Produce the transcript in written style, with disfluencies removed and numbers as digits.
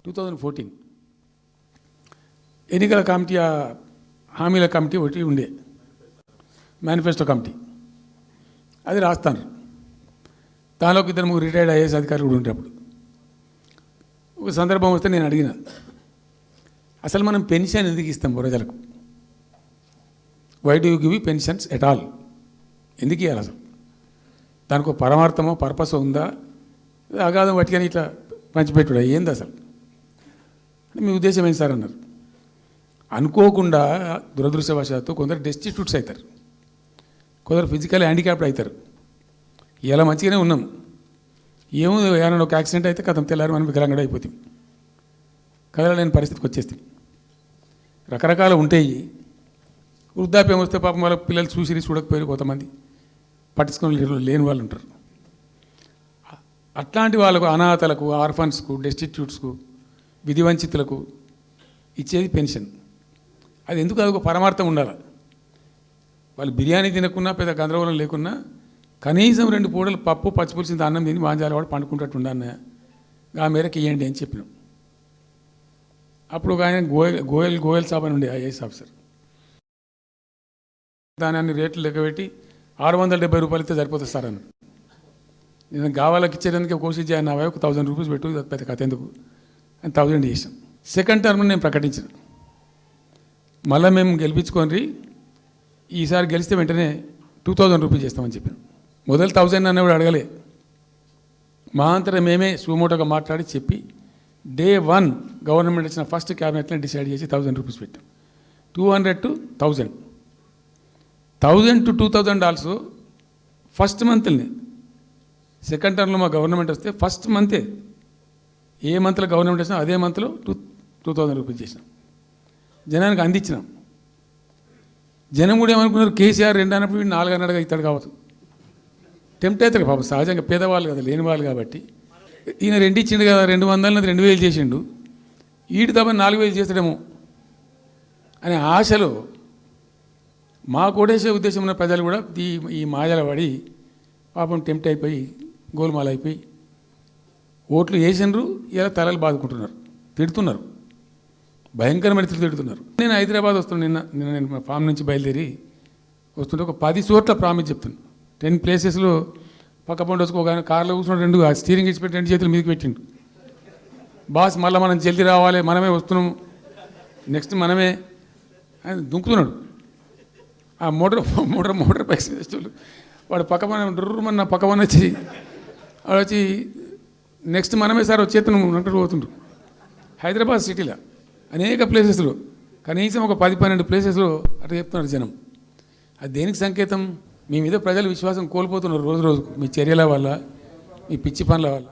2014 ఎన్నికల కమిటీ హామీల కమిటీ ఒకటి ఉండే మేనిఫెస్టో కమిటీ అది రాస్తాను. దానిలోకి ఇద్దరు ముగ్గురు రిటైర్డ్ ఐఏఎస్ అధికారులు కూడా ఉంటే అప్పుడు ఒక సందర్భం వస్తే నేను అడిగిన, అసలు మనం పెన్షన్ ఎందుకు ఇస్తాం ప్రజలకు? Why do you give pensions at all? ఎందుకు ఇవ్వాలి అసలు? దానికి ఒక పరమార్థమో పర్పస్ ఉందా? అగాధం పట్టుకొని ఇట్లా పంచిపెట్టుడా ఏంది అసలు? మీ ఉద్దేశం ఏంటి సార్ అన్నారు. అనుకోకుండా దురదృష్టవశాత్తు కొందరు డెస్టిట్యూట్స్ అవుతారు, కొందరు ఫిజికల్ హ్యాండిక్యాప్డ్ అవుతారు. ఇలా మంచిగానే ఉన్నాం, ఏమో ఏమైనా ఒక యాక్సిడెంట్ అయితే కథం తెల్లారు మనం వికలాంగుడు అయిపోతాం, కదలలేని పరిస్థితికి వచ్చేస్తాం. రకరకాలు ఉంటాయి. వృద్ధాప్యం వస్తే పాపం వాళ్ళ పిల్లలు చూసి చూడకపోయారు, కొంతమంది పట్టించుకొని లేని వాళ్ళు ఉంటారు. అట్లాంటి వాళ్ళకు, అనాథలకు, ఆర్ఫన్స్కు, డెస్టిట్యూట్స్కు, విధివంచితులకు ఇచ్చేది పెన్షన్. అది ఎందుకు? అదొక పరమార్థం ఉండాలి. వాళ్ళు బిర్యానీ తినకున్నా, పెద్ద గందరగోళం లేకున్నా కనీసం 2 పూటలు పప్పు పచ్చిపులిసింది అన్నం తిని వాంజాలవాడు పండుకుంటట్టు ఉండన్న ఆ మేరకు ఇవ్వండి అని చెప్పినాం. అప్పుడు ఒక ఆయన గోయల్ సాబ్ అని ఉండే ఐఏఎస్ ఆఫీసర్, దాని అన్ని రేట్లు లెక్కబెట్టి 670 రూపాయలు ఇస్తే సరిపోతుంది సార్ అన్న. నేను గావాలకి ఇచ్చేదానికి కోషిష్ చేయను, నా వైపు 1000 రూపీస్ పెట్టు, పెద్ద కథ ఎందుకు అని 1000 చేసాం. సెకండ్ టర్మ్ నేను ప్రకటించాను, మళ్ళీ మేము గెలిపించుకొని ఈసారి గెలిస్తే వెంటనే 2000 రూపీస్ చేస్తామని చెప్పాను. మొదలు 1000 అన్నవాడు అడగలే, మా అంతటా మేమే సుమోటోగా మాట్లాడి చెప్పి డే 1 గవర్నమెంట్ వచ్చిన ఫస్ట్ క్యాబినెట్లో డిసైడ్ చేసి 1000 రూపీస్ పెట్టాం. 200 to 1000, 1000 to 2000 also first మంత్ని. Second టర్మ్లో మా గవర్నమెంట్ వస్తే ఫస్ట్ మంతే, ఏ మంత్లో గవర్నమెంట్ వచ్చినా అదే మంత్లో 2000 రూపీస్ చేసినాం, జనానికి అందించినాం. జనం కూడా ఏమనుకున్నారు, కేసీఆర్ 2 అన్నప్పుడు 4 అన్నట్టుగా ఇస్తాడు కావచ్చు, టెంప్ట్ అవుతారు పాపం, సహజంగా పేదవాళ్ళు కదా, లేని వాళ్ళు కాబట్టి. ఈయన 2 ఇచ్చిండు కదా, 200 2000 చేసిండు, ఈడు తప్ప 4000 చేస్తాడేమో అనే ఆశలో మా కోటేసే ఉద్దేశం ఉన్న ప్రజలు కూడా ఈ మాయల పడి పాపం టెంప్ట్ అయిపోయి గోల్మాల్ అయిపోయి ఓట్లు వేసినారు. ఇలా తలలు బాదుకుంటున్నారు, తిడుతున్నారు, భయంకరమైన తిడుతున్నారు. నేను హైదరాబాద్ వస్తున్నాను, నిన్న నేను మా ఫామ్ నుంచి బయలుదేరి వస్తుంటే ఒక 10 చోట్ల ప్రామిస్ చెప్తున్నాను. 10 ప్లేసెస్లో పక్క పండు వచ్చుకోగా కార్లో కూర్చున్న 2 స్టీరింగ్ ఇచ్చి పెట్టి 2 చేతులు మీదకి పెట్టిండు. బాస్ మళ్ళీ మనం జల్దీ రావాలి, మనమే వస్తున్నాము, నెక్స్ట్ మనమే అని దుంకుతున్నాడు. ఆ మోటార్ బైక్స్ వేసేవాళ్ళు వాడు పక్కన డుర్రమన్న పక్కన వచ్చి వాడు వచ్చి నెక్స్ట్ మనమే సార్ వచ్చేతను అంటారు పోతుండ్రు. హైదరాబాద్ సిటీలో అనేక ప్లేసెస్లో కనీసం ఒక 10-12 ప్లేసెస్లో అట్లా చెప్తున్నారు జనం. అది దేనికి సంకేతం? మీ మీద ప్రజలు విశ్వాసం కోల్పోతున్నారు రోజు రోజుకు, మీ చర్యల వల్ల, మీ పిచ్చి పనుల వల్ల.